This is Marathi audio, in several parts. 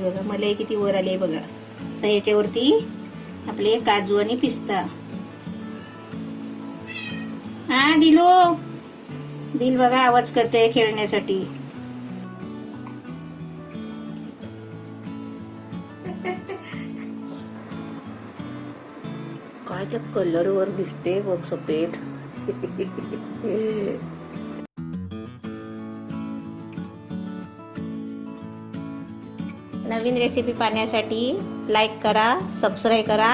बघा मलाई किती वर आली बघा. तर याच्यावरती आपले काजू आणि पिस्ता. हा दिलो दिल बघा आवाज करते खेळण्यासाठी. काय त्या कलर वर दिसते बघ सफेद. नवीन रेसिपी पाहण्यासाठी लाईक करा, सबस्क्राईब करा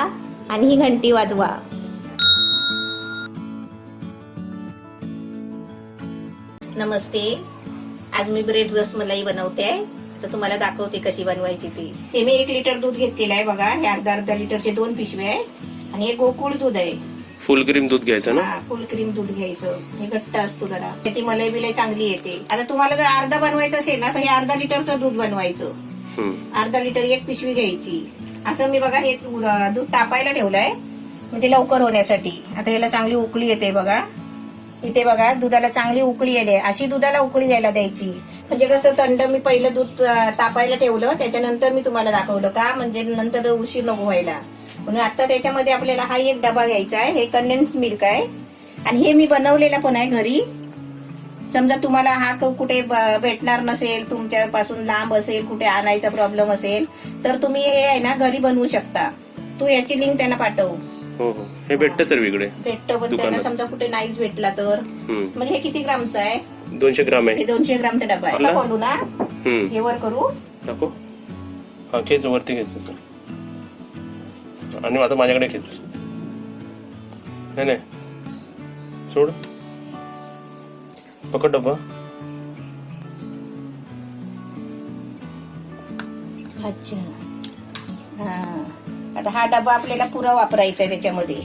आणि ही घंटी वाजवा. नमस्ते. आज मी ब्रेड रसमलाई बनवते. तर तुम्हाला दाखवते कशी बनवायची ती. हे मी 1 लिटर दूध घेतलेलं आहे बघा. हे अर्धा लिटरचे 2 पिशवे आहे आणि हे गोकुळ दूध आहे. फुल क्रीम दूध घ्यायचं ना? फुल क्रीम दूध घ्यायचं. हे घट्ट असतो जरा, त्याची मलाई बिलाई चांगली येते. आता तुम्हाला जर अर्धा बनवायचं असेल ना तर हे अर्धा लिटरचं दूध बनवायचं. अर्धा लिटर 1 पिशवी घ्यायची. असं मी बघा हे दूध तापायला ठेवलंय म्हणजे लवकर होण्यासाठी. आता याला चांगली उकळी येते बघा. इथे बघा दुधाला चांगली उकळी येते. अशी दुधाला उकळी यायला द्यायची. म्हणजे कसं थंड मी पहिलं दूध तापायला ठेवलं त्याच्यानंतर मी तुम्हाला दाखवलं का म्हणजे नंतर उशीर नको व्हायला म्हणून. आता त्याच्यामध्ये आपल्याला हा एक डबा घ्यायचा आहे. हे कंडेन्स मिल्क आहे आणि हे मी बनवलेलं पण आहे घरी. समजा तुम्हाला हा कुठे भेटणार नसेल, तुमच्यापासून लांब असेल, कुठे आणायचा प्रॉब्लेम असेल तर तुम्ही हे आहे ना घरी बनवू शकता. तू याची लिंक त्यांना पाठव. हो हो, हे भेटतं सर वेगळे. भेटतं पण त्यांना समजा कुठे नाहीच भेटला तर. म्हणजे हे किती ग्रामचं आहे? 200 ग्राम आहे. हे 200 ग्रामचा डबा आहे. बोलू ना हे वर करू टाकू. हा खेच वरती घ्यायचं सर. आणि आता माझ्याकडे खेच. नाही सोड. पकड डबा. अच्छा. हा आता हा डबा आपल्याला पुरा वापरायचा आहे. त्याच्यामध्ये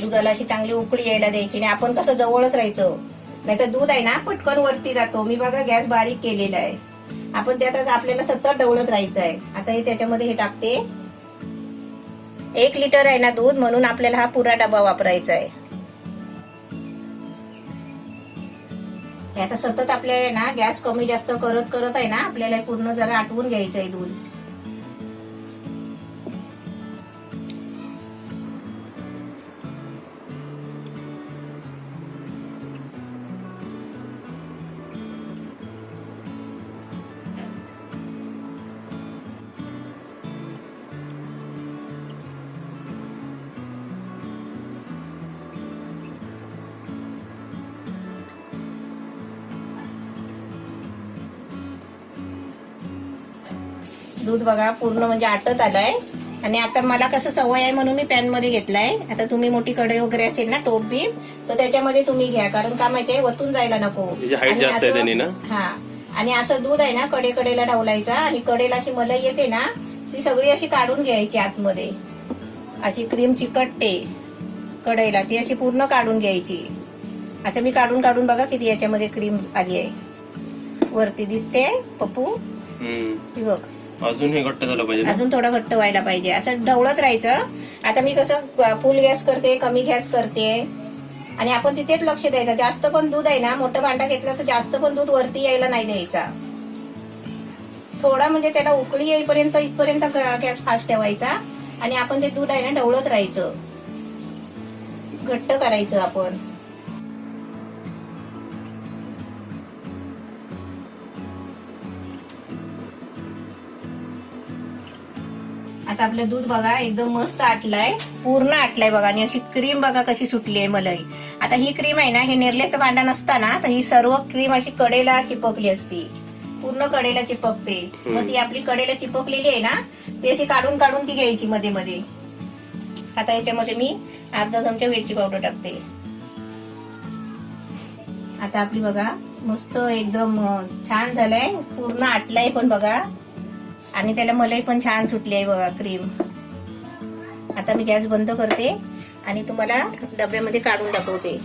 दुधाला अशी चांगली उकळी यायला द्यायची आणि आपण कसं जवळच राहायचं. नाहीतर दूध आहे ना पटकन वरती जातो. मी बघा गॅस बारीक केलेला आहे. आपण त्यातच आपल्याला सतत ढवळत राहायचं आहे. आता हे त्याच्यामध्ये हे टाकते. 1 लिटर आहे ना दूध म्हणून आपल्याला हा पुरा डबा वापरायचा आहे. आता सतत आपल्याला ना गॅस कमी जास्त करत करत आहे ना आपल्याला पूर्ण जरा आटवून घ्यायचं आहे दूध. दूध बघा पूर्ण म्हणजे आटत आलंय. आणि आता मला कसं सवय आहे म्हणून मी पॅन मध्ये घेतलाय. आता तुम्ही मोठी कढई वगैरे असेल ना टोप बीप तर त्याच्यामध्ये तुम्ही घ्या. कारण का माहितीये वतून जायला नको. हा आणि असं दूध आहे ना कडेला ढवलायचा आणि कडेला अशी मलाई येते ना ती सगळी अशी काढून घ्यायची आतमध्ये. अशी क्रीम चिकटते कढईला ती अशी पूर्ण काढून घ्यायची. आता मी काढून बघा किती याच्यामध्ये क्रीम आली आहे. वरती दिसते पप्पू बघ. अजून हे घट्ट झालं पाहिजे. अजून थोडं घट्ट व्हायला पाहिजे. असं ढवळत राहायचं. आता मी कसं फुल गॅस करते कमी गॅस करते आणि आपण तिथेच लक्ष द्यायचं. जास्त पण दूध आहे ना मोठं भांडा घेतलं तर जास्त पण दूध वरती यायला नाही द्यायचा. थोडा म्हणजे त्याला उकळी येईपर्यंत इथपर्यंत गॅस फास्ट ठेवायचा आणि आपण ते दूध आहे ना ढवळत राहायचं. घट्ट करायचं आपण. आता आपलं दूध बघा एकदम मस्त आटलंय. पूर्ण आटलंय बघा. आणि अशी क्रीम बघा कशी सुटली आहे मलाई. आता ही क्रीम आहे ना हे नेरल्याचं भांडा नसताना तर ही सर्व क्रीम अशी कडेला चिपकली असती. पूर्ण कडेला चिपकते. मग ती आपली कडेला चिपकलेली आहे ना ती अशी काढून ती घ्यायची मध्ये मध्ये. आता याच्यामध्ये मी अर्धा चमचा वेलची पावडर टाकते. आता आपली बघा मस्त एकदम छान झालंय. पूर्ण आटलंय पण बघा आणि त्याला मलाई पण छान सुटली आहे बघा क्रीम. आता मी गॅस बंद करते आणि तुम्हाला डब्यामध्ये काढून दाखवते.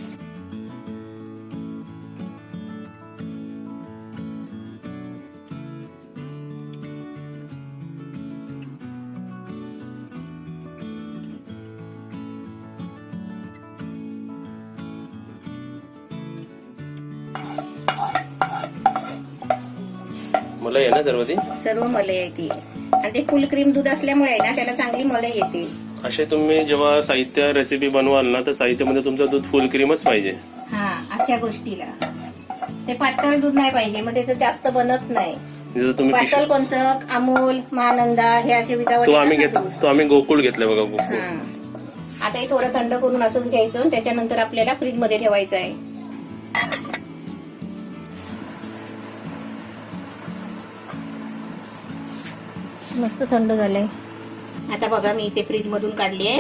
मलाई आहे ना सर्व ती? सर्व मलाई आहे ती. आणि ते फुल क्रीम दूध असल्यामुळे आहे ना त्याला चांगली मलाई येते. असे तुम्ही जेव्हा साहित्य रेसिपी बनवाल ना तर साहित्यामध्ये तुमचं दूध फुल क्रीमच पाहिजे. हा अशा गोष्टीला ते पातळ दूध नाही पाहिजे, मग ते जास्त बनत नाही. जर तुम्ही पातळ कोणचं अमूल, महानंदा हे असे विदावट तो आम्ही गोकुळ घेतलं बघा, गोकुळ. आता हे थोडं थंड करून असंच घ्यायचं आणि त्याच्यानंतर आपल्याला फ्रीज मध्ये ठेवायचं आहे. मस्त थंड झालंय. आता बघा मी इथे फ्रीज मधून काढली आहे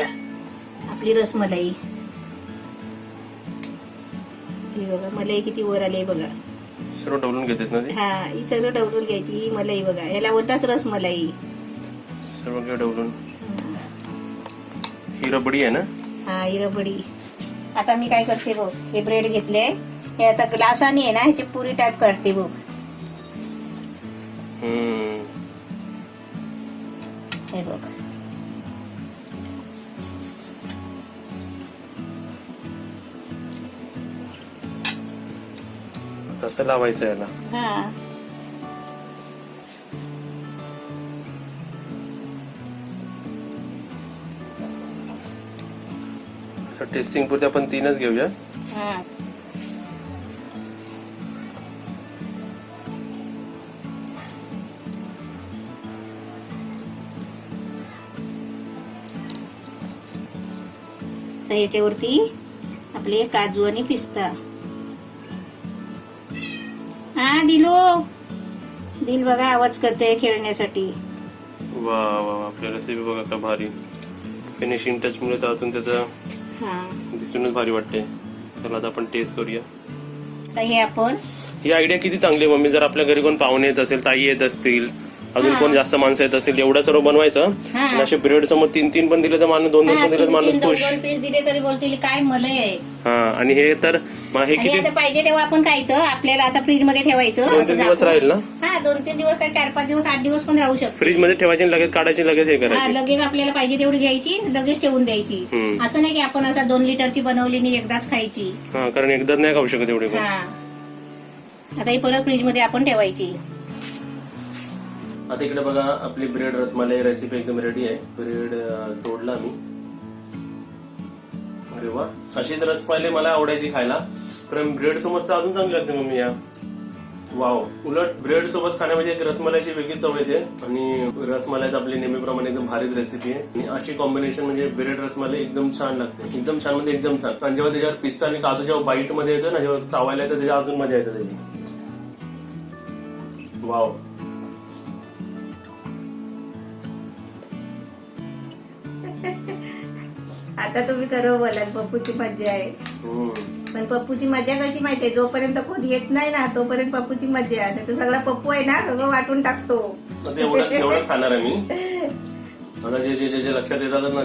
आपली रसमलाई. ही बघा मलाई किती वर आली बघा. सर्व ढवळून घेतेस ना ती? हा ही सगळं ढवळून घ्यायची. ही मलाई बघा, याला बोलतात रसमलाई. सर्व काही ढवळून. ही रबडी आहे ना? हा ही रबडी. आता मी काय करते बघ, हे ब्रेड घेतले, हे आता ग्लासाने आहे ना ह्याची पुरी टाईप करते बघ. हे बघ तसं लावायचं याला. हा टेस्टिंग पुरते आपण 3च घेऊया. हा तर याच्यावरती आपले काजू आणि पिस्ता. हा दिल बघा आवाज करते खेळण्यासाठी. वा वा, आपली रेसिपी बघा का भारी. फिनिशिंग टच मुळे तर अजून त्याचा दिसूनच भारी वाटते. चला आता आपण टेस्ट करूया. आता हे आपण ही आयडिया किती चांगली मम्मी. जर आपल्या घरी कोण पाहुणे येत असेल, ताई येत असतील, अजून कोण जास्त माणसं येत असेल, एवढं सर्व बनवायचं आणि असे ब्रेड समोर 3-3 पण दिले तर माणूस 2-2 पण दिले तर माणूस खुश. 2 पीस दिले तरी बोलतील काय मलाई आहे. हा आणि हे तर हे किती आता पाहिजे तेव्हा आपण खायचं. आपल्याला आता फ्रीज मध्ये ठेवायचं. 2-3 दिवस राहील ना? हा 2-3 दिवस काय 4-5 दिवस 8 दिवस पण राहू शकतो. फ्रीज मध्ये ठेवायची, लगेच काढायची, लगेच हे हा करायची. लगेच आपल्याला पाहिजे तेवढी घ्यायची, लगेच ठेवून द्यायची. असं नाही की आपण असं 2 लिटरची बनवली आणि एकदाच खायची. हा कारण एकदाच नाही खाऊ शकत एवढी. हा आता ही परत फ्रीज मध्ये आपण ठेवायची. आता इकडे बघा आपली ब्रेड रसमलाई रेसिपी एकदम रेडी आहे. ब्रेड तोडला मी. अरे वा, अशीच रसमलाई मला आवडायची खायला, कारण ब्रेड सोबत अजून चांगली लागते मम्मी या. वाव, उलट ब्रेड सोबत खाण्यामध्ये एक रसमलाईची वेगळी चव येते आणि रसमलाईच आपली नेहमीप्रमाणे एकदम भारीच रेसिपी आहे. आणि अशी कॉम्बिनेशन म्हणजे ब्रेड रसमलाई एकदम छान लागते. एकदम छान म्हणजे एकदम छान. आणि जेव्हा त्याच्यावर पिस्ता आणि काजू जेव्हा बाईट मध्ये येतो ना, जेव्हा चावायला येतं त्याच्या अजून मजा येते त्याची. वाव. आता तुम्ही खरं बोलाल, पप्पूची मजा आहे. पण पप्पूची मजा कशी माहितीये, जोपर्यंत कोण येत नाही ना तोपर्यंत पप्पूची मजा आहे. नाही तर सगळा पप्पू आहे ना सगळं वाटून टाकतो. एवढंच खाणार आहे मी. आता जे लक्षात येतात ना,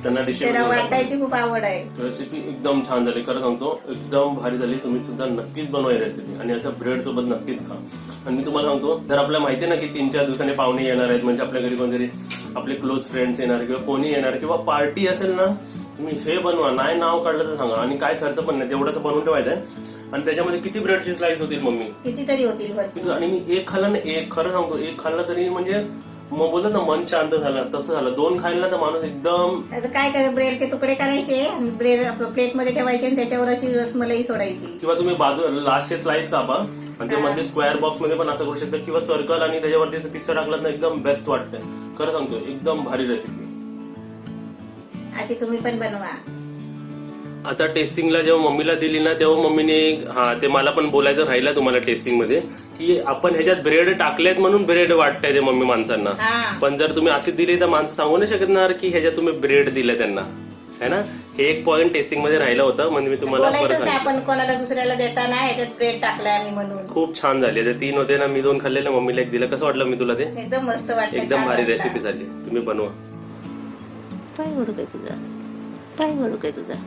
त्यांना डिश वाटायची खूप आवड आहे. रेसिपी एकदम छान झाली, खरं सांगतो एकदम भारी झाली. तुम्ही सुद्धा नक्कीच बनवा ही रेसिपी आणि अशा ब्रेड सोबत नक्कीच खा. आणि मी तुम्हाला सांगतो, जर आपल्याला माहिती आहे ना की 3-4 दिवसांनी पाहुणे येणार आहेत, म्हणजे आपल्या घरी कोणतरी आपले क्लोज फ्रेंड्स येणार किंवा कोणी येणार किंवा पार्टी असेल ना, तुम्ही हे बनवा. नाही नाव काढलं तर सांगा. आणि काय खर्च पण नाही, तेवढंच बनवून ठेवायचंय. आणि त्याच्यामध्ये किती ब्रेडची स्लाइस होतील मम्मी? कितीतरी होतील. आणि मी एक खाल्लं ना, एक खरं सांगतो, एक खाल्लं तरी म्हणजे मग बोलत ना मन शांत झालं, तसं झालं. 2 खायला तर माणूस एकदम. काय करायचं, ब्रेडचे तुकडे करायचे, ब्रेड प्लेट मध्ये ठेवायचे आणि त्याच्यावर अशी रसमलाई सोडायची. किंवा तुम्ही बाजू लास्टचे स्लाइस कापा आणि ते मध्ये स्क्वेअर बॉक्स मध्ये पण असं करू शकता, किंवा सर्कल आणि त्याच्यावरती पिस्ता टाकलं ना एकदम बेस्ट वाटतंय. खरं सांगतो एकदम भारी रेसिपी. अशी तुम्ही पण बनवा. आता टेस्टिंगला जेव्हा मम्मीला दिली ना, तेव्हा मम्मीने ते मला पण बोलायचं राहिलं तुम्हाला टेस्टिंग मध्ये, की आपण ह्याच्यात ब्रेड टाकलेत म्हणून ब्रेड वाटतंय ते मम्मी माणसांना. पण जर तुम्ही अशी दिली तर माणसं सांगू नाही शकणार की ह्याच्यात तुम्ही ब्रेड दिलं त्यांना, है ना. हे एक पॉइंट टेस्टिंग मध्ये राहिलं होतं, म्हणजे मी तुम्हाला आपण कोणाला दुसऱ्याला देताना ह्याच्यात ब्रेड टाकलाय आम्ही म्हणून. खूप छान झाले. ते 3 होते ना, मी 2 खाल्लेले, मम्मीला 1 दिलं. कसं वाटलं मी तुला? ते एकदम मस्त वाटलं, एकदम भारी रेसिपी झाली. तुम्ही बनवा. पाय ओळख आहे तुझा, पाय ओळख आहे तुझा.